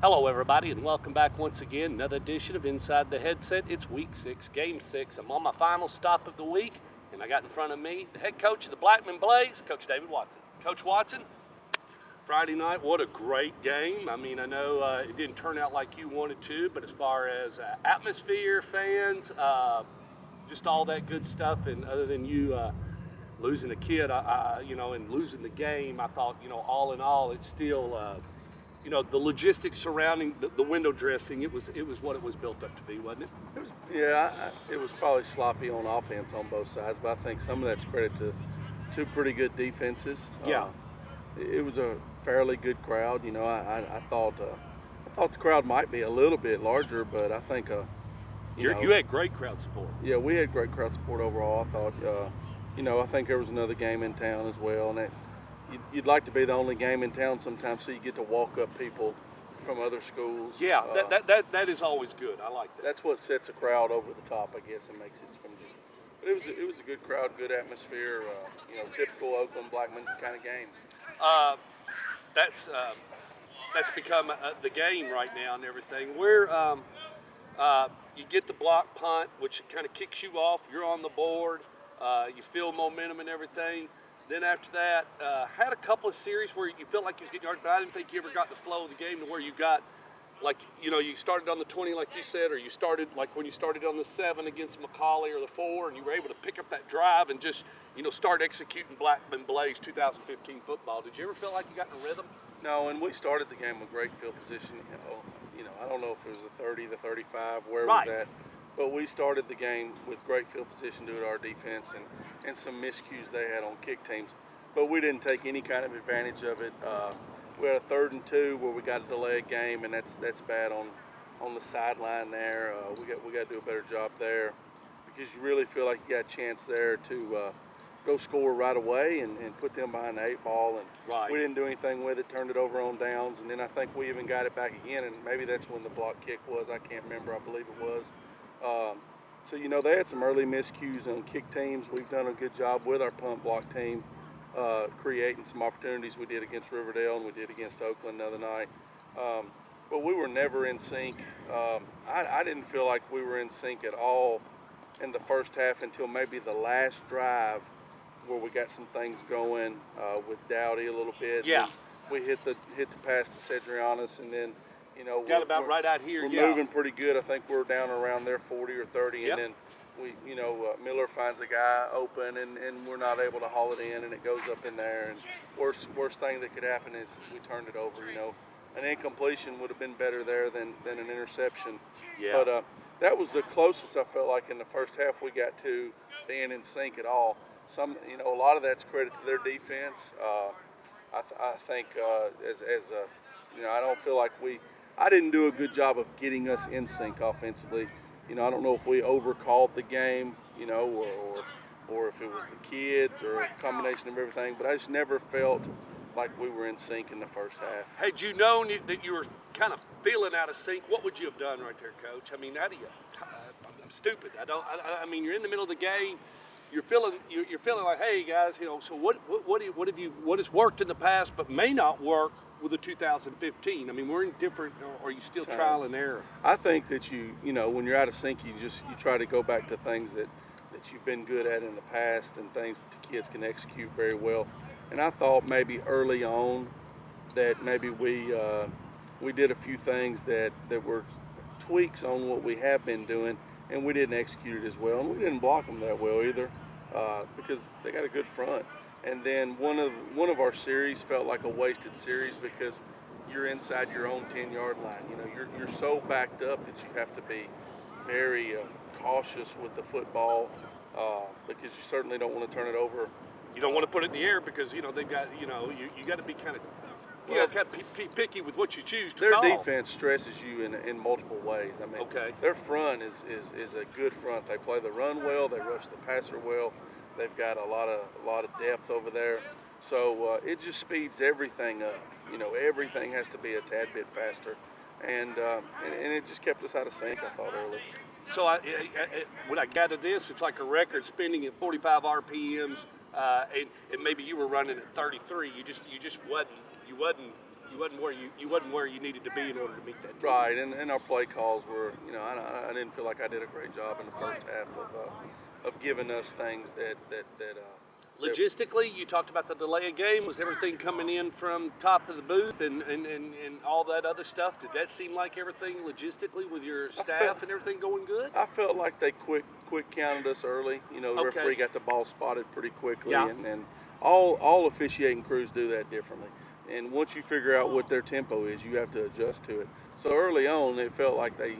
Hello, everybody, and welcome back once again. Another edition of Inside the Headset. It's Week 6, Game 6. I'm on my final stop of the week, and I got in front of me the head coach of the Blackman Blaze, Coach David Watson. Coach Watson, Friday night, what a great game. I mean, I know it didn't turn out like you wanted to, but as far as atmosphere, fans, just all that good stuff, and other than you losing a kid, and losing the game, I thought, all in all, it's still... the logistics surrounding the window dressing, it was what it was built up to be, wasn't it? It was, yeah. It was probably sloppy on offense on both sides, but I think some of that's credit to two pretty good defenses. Yeah. It was a fairly good crowd. I thought the crowd might be a little bit larger, but I think you had great crowd support. Yeah, we had great crowd support overall. I thought, I think there was another game in town as well, and you'd like to be the only game in town sometimes, so you get to walk up people from other schools. Yeah, that is always good. I like that. That's what sets a crowd over the top, I guess, and makes it from just. But it was a good crowd, good atmosphere. Typical Oakland Blackman kind of game. That's become the game right now and everything. Where you get the block punt, which kind of kicks you off. You're on the board. You feel momentum and everything. Then after that, had a couple of series where you felt like you was getting yards, but I didn't think you ever got the flow of the game to where you got, you started on the 20 like you said, or you started like when you started on the 7 against McCallie or the 4, and you were able to pick up that drive and just, start executing Blackman Blaze 2015 football. Did you ever feel like you got in a rhythm? No, and we started the game with great field position. I don't know if it was the 30, the 35, where it was at. But we started the game with great field position due to our defense and some miscues they had on kick teams. But we didn't take any kind of advantage of it. We had a 3rd and 2 where we got a delayed game, and that's bad on the sideline there. We got to do a better job there because you really feel like you got a chance there to go score right away and put them behind the 8 ball. And we didn't do anything with it, turned it over on downs, and then I think we even got it back again, and maybe that's when the block kick was. I can't remember. I believe it was. They had some early miscues on kick teams. We've done a good job with our punt block team, creating some opportunities. We did against Riverdale and we did against Oakland the other night. But we were never in sync. I didn't feel like we were in sync at all in the first half until maybe the last drive where we got some things going with Dowdy a little bit. Yeah. We hit the pass to Cedrianis, and then got about right out here. We're moving pretty good. I think we're down around there 40 or 30, yep. And then Miller finds a guy open, and we're not able to haul it in, and it goes up in there. And worst thing that could happen is we turned it over. An incompletion would have been better there than an interception. Yeah. But that was the closest I felt like in the first half we got to being in sync at all. A lot of that's credit to their defense. I think I don't feel like I didn't do a good job of getting us in sync offensively. I don't know if we overcalled the game, or if it was the kids or a combination of everything, but I just never felt like we were in sync in the first half. Had you known that you were kind of feeling out of sync, what would you have done right there, Coach? I mean, I'm stupid. I mean, you're in the middle of the game. You're feeling like, hey guys, so what has worked in the past but may not work with the 2015? I mean, we're in different, or are you still trial and error? I think that when you're out of sync, you try to go back to things that you've been good at in the past and things that the kids can execute very well. And I thought maybe early on that maybe we did a few things that were tweaks on what we have been doing, and we didn't execute it as well, and we didn't block them that well either because they got a good front. And then one of our series felt like a wasted series because you're inside your own 10-yard line. You're so backed up that you have to be very cautious with the football because you certainly don't want to turn it over. You don't want to put it in the air because they've got you got to be kind of picky with what you choose to their call. Their defense stresses you in multiple ways. I mean, their front is a good front. They play the run well. They rush the passer well. They've got a lot of depth over there, so it just speeds everything up. Everything has to be a tad bit faster, and it just kept us out of sync. I thought early. So when I gather this, it's like a record spinning at 45 RPMs, and maybe you were running at 33. You just wasn't where you needed to be in order to meet that. Right, and our play calls were, I didn't feel like I did a great job in the first half of giving us things that Logistically, you talked about the delay of game. Was everything coming in from top of the booth and all that other stuff? Did that seem like everything logistically with your staff and everything going good? I felt like they quick counted us early. The referee got the ball spotted pretty quickly, and all officiating crews do that differently. And once you figure out what their tempo is, you have to adjust to it. So early on, it felt like they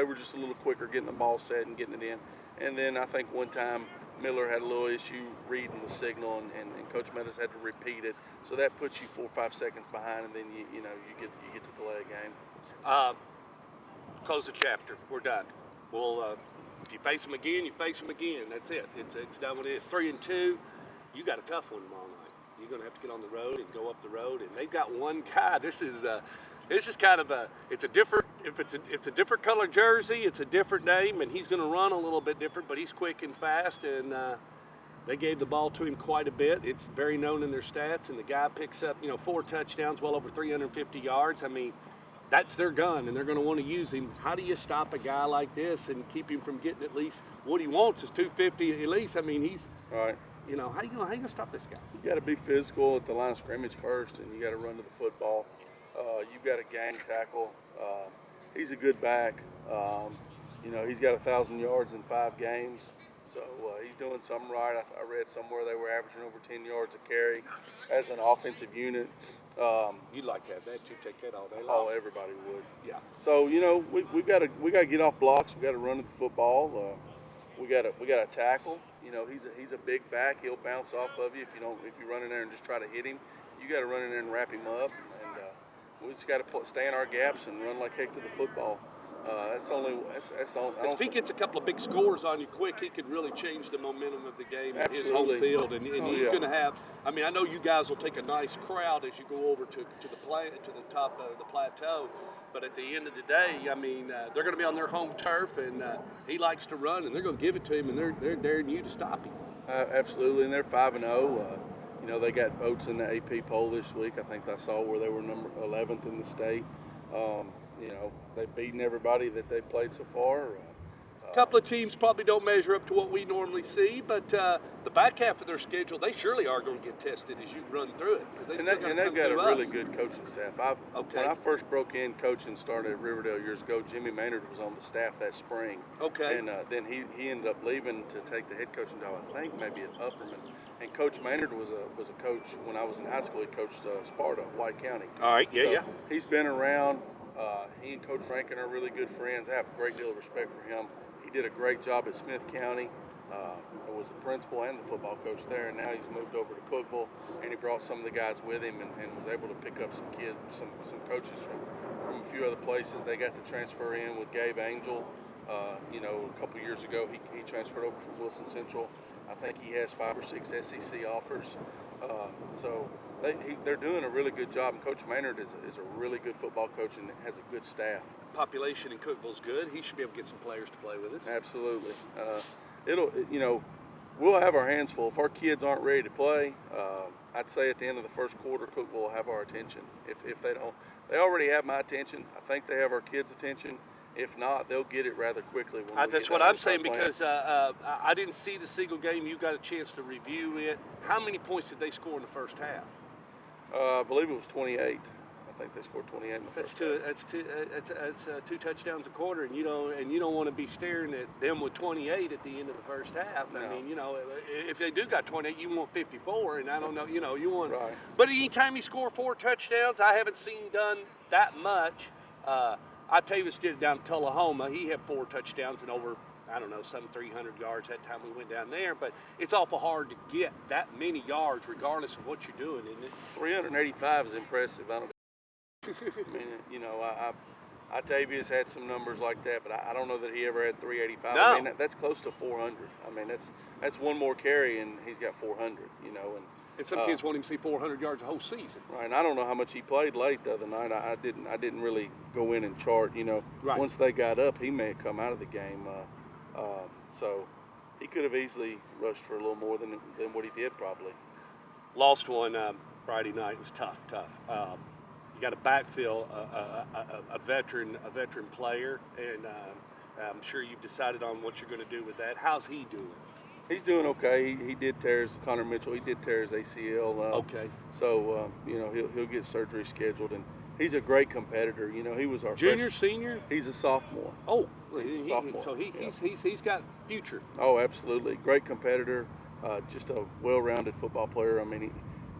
were just a little quicker getting the ball set and getting it in. And then I think one time Miller had a little issue reading the signal, and Coach Meadows had to repeat it. So that puts you 4 or 5 seconds behind, and then you get to delay a game. Close the chapter. We're done. Well, if you face them again, you face them again. That's it. It's done with it. 3-2. You got a tough one tomorrow night. You're going to have to get on the road and go up the road, and they've got one guy. This is kind of it's a different color jersey. It's a different name, and he's going to run a little bit different, but he's quick and fast, and they gave the ball to him quite a bit. It's very known in their stats, and the guy picks up 4 touchdowns, well over 350 yards. I mean, that's their gun, and they're going to want to use him. How do you stop a guy like this and keep him from getting at least what he wants is 250 at least? I mean, he's right. How you gonna stop this guy? You got to be physical at the line of scrimmage first, and you got to run to the football. You've got to gang tackle. He's a good back. He's got 1,000 yards in 5 games, so he's doing something right. I read somewhere they were averaging over 10 yards a carry as an offensive unit. You'd like to have that too. Take that all day long. Oh, everybody would. Yeah. So we got to get off blocks. We got to run to the football. We got to tackle. He's a big back. He'll bounce off of you if you run in there and just try to hit him. You got to run in there and wrap him up, and we just got to stay in our gaps and run like heck to the football. That's the only. If he gets a couple of big scores on you quick, he could really change the momentum of the game in his Absolutely. home field, and he's going to have. I mean, I know you guys will take a nice crowd as you go over to the top of the plateau. But at the end of the day, I mean, they're going to be on their home turf, and he likes to run, and they're going to give it to him, and they're daring you to stop him. Absolutely, and they're 5-0. They got votes in the AP poll this week. I think I saw where they were number 11th in the state. They've beaten everybody that they've played so far. A couple of teams probably don't measure up to what we normally see, but the back half of their schedule, they surely are going to get tested as you run through it. And they've got a really good coaching staff. When I first broke in coaching, started at Riverdale years ago, Jimmy Maynard was on the staff that spring. Okay. And then he ended up leaving to take the head coaching job, I think maybe at Upperman. And Coach Maynard was a coach when I was in high school. He coached Sparta, White County. All right, yeah. He's been around. He and Coach Rankin are really good friends. I have a great deal of respect for him. He did a great job at Smith County. Was the principal and the football coach there, and now he's moved over to Cookeville, and he brought some of the guys with him and was able to pick up some kids, some coaches from a few other places. They got to transfer in with Gabe Angel. A couple years ago, he transferred over from Wilson Central. I think he has 5 or 6 SEC offers. So they're doing a really good job, and Coach Maynard is a really good football coach and has a good staff. Population in Cookeville's good. He should be able to get some players to play with us. Absolutely. We'll have our hands full. If our kids aren't ready to play, I'd say at the end of the first quarter, Cookeville will have our attention. If they don't, they already have my attention. I think they have our kids' attention. If not, they'll get it rather quickly. That's what I'm saying, because I didn't see the Siegel game. You got a chance to review it. How many points did they score in the first half? I believe it was 28. I think they scored 28 in the first half. That's 2 touchdowns a quarter, and you don't want to be staring at them with 28 at the end of the first half. No. I mean, if they do got 28, you want 54, and I don't know, you want. Right. But anytime you score 4 touchdowns, I haven't seen done that much. Octavius did it down in Tullahoma. He had 4 touchdowns and over, some 300 yards that time we went down there. But it's awful hard to get that many yards regardless of what you're doing, isn't it? 385 is impressive. Octavius had some numbers like that, but I don't know that he ever had 385. No. I mean, that's close to 400. I mean, that's one more carry, and he's got 400. And And some kids won't even see 400 yards a whole season. Right, and I don't know how much he played late the other night. I didn't really go in and chart. Right. Once they got up, he may have come out of the game. So he could have easily rushed for a little more than what he did probably. Lost one Friday night. It was tough. You got to backfill a veteran player, and I'm sure you've decided on what you're going to do with that. How's he doing? He's doing okay. He did tear his Connor Mitchell. He did tear his ACL. Okay. So he'll get surgery scheduled, and he's a great competitor. He was our junior, senior. He's a sophomore. Oh, he's a sophomore. So he's got future. Oh, absolutely. Great competitor. Just a well-rounded football player. I mean,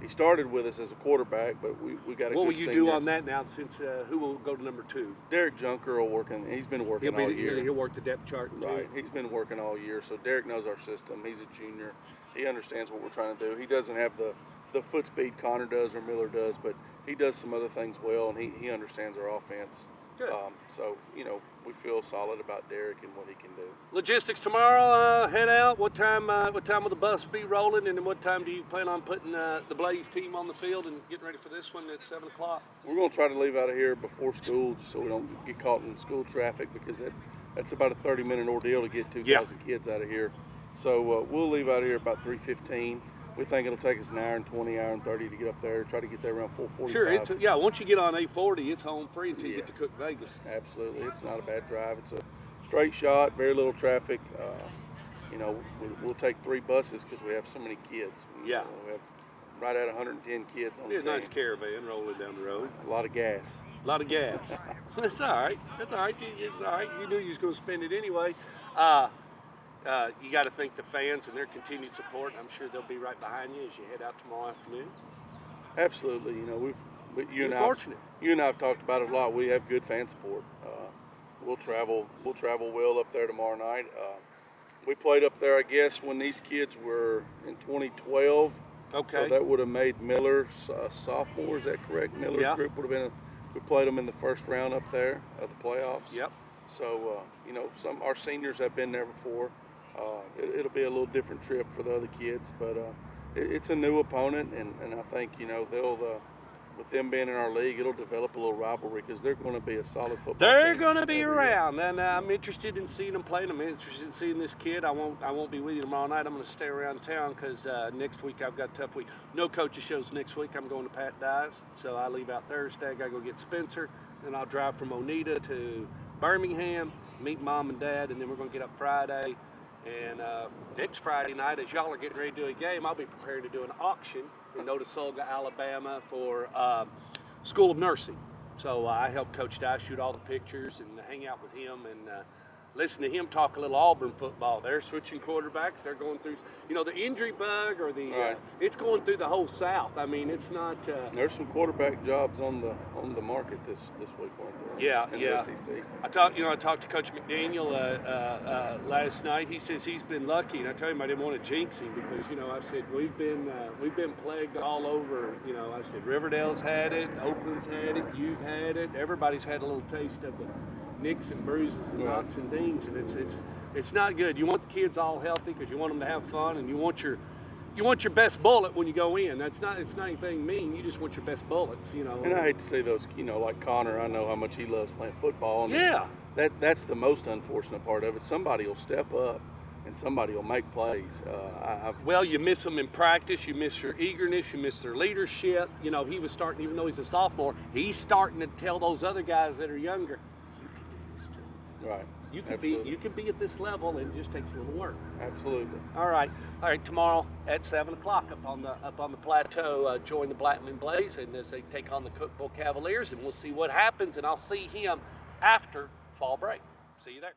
he started with us as a quarterback, but we got a What good will you senior. do on that now? Since who will go to number 2? Derek Junker will work, and he's been working all year. He'll work the depth chart too. Right, he's been working all year, so Derek knows our system. He's a junior. He understands what we're trying to do. He doesn't have the foot speed Connor does or Miller does, but he does some other things well, and he understands our offense. Good. So we feel solid about Derek and what he can do. Logistics tomorrow. Head out. What time? What time will the bus be rolling? And then what time do you plan on putting the Blaze team on the field and getting ready for this one at 7 o'clock? We're going to try to leave out of here before school, just so we don't get caught in school traffic, because that's about a 30-minute ordeal to get 2,000 kids out of here. So we'll leave out of here about 3:15. We think it'll take us an hour and 20, hour and 30 to get up there. Try to get there around 4:45. Sure, once you get on 840, it's home free until you get to Cook Vegas. Absolutely, it's not a bad drive. It's a straight shot, very little traffic. We'll take 3 buses because we have so many kids. Yeah. We have right at 110 kids on the team. A nice caravan rolling down the road. A lot of gas. A lot of gas. That's all right. That's all right. It's all right. You knew you was going to spend it anyway. You got to thank the fans and their continued support. I'm sure they'll be right behind you as you head out tomorrow afternoon. Absolutely. You and I have talked about it a lot. We have good fan support. We'll travel well up there tomorrow night. We played up there, I guess, when these kids were in 2012. Okay. So that would have made Miller sophomore. Is that correct? Miller's group would have been. We played them in the first round up there of the playoffs. Yep. So some our seniors have been there before. It'll be a little different trip for the other kids, but it's a new opponent, and I think they'll with them being in our league, it'll develop a little rivalry because they're going to be a solid football team. They're going to be around, and I'm interested in seeing them play. I'm interested in seeing this kid. I won't be with you tomorrow night. I'm going to stay around town because next week I've got a tough week. No coaches shows next week. I'm going to Pat Dye's, so I leave out Thursday. I got to go get Spencer, and I'll drive from Oneida to Birmingham, meet Mom and Dad, and then we're going to get up Friday. And next Friday night, as y'all are getting ready to do a game, I'll be preparing to do an auction in Notasulga, Alabama for School of Nursing. So I help Coach Dye shoot all the pictures and hang out with him and listen to him talk a little Auburn football. They're switching quarterbacks. They're going through, the injury bug or it's going through the whole South. I mean, it's not. There's some quarterback jobs on the market this week, weren't there? In the SEC. I talked to Coach McDaniel last night. He says he's been lucky, and I told him I didn't want to jinx him because I said we've been plagued all over. I said Riverdale's had it, Oakland's had it, you've had it. Everybody's had a little taste of the nicks and bruises and knocks and dings, and it's not good. You want the kids all healthy because you want them to have fun, and you want your best bullet when you go in. It's not anything mean. You just want your best bullets, And I hate to say those, like Connor. I know how much he loves playing football. And that's the most unfortunate part of it. Somebody will step up, and somebody will make plays. Well, you miss them in practice. You miss your eagerness. You miss their leadership. He was starting, even though he's a sophomore, he's starting to tell those other guys that are younger, right. You can be at this level, and it just takes a little work. Absolutely. All right. Tomorrow at 7 o'clock up on the plateau, join the Blackman Blaze, and as they take on the Cookeville Cavaliers, and we'll see what happens. And I'll see him after fall break. See you there.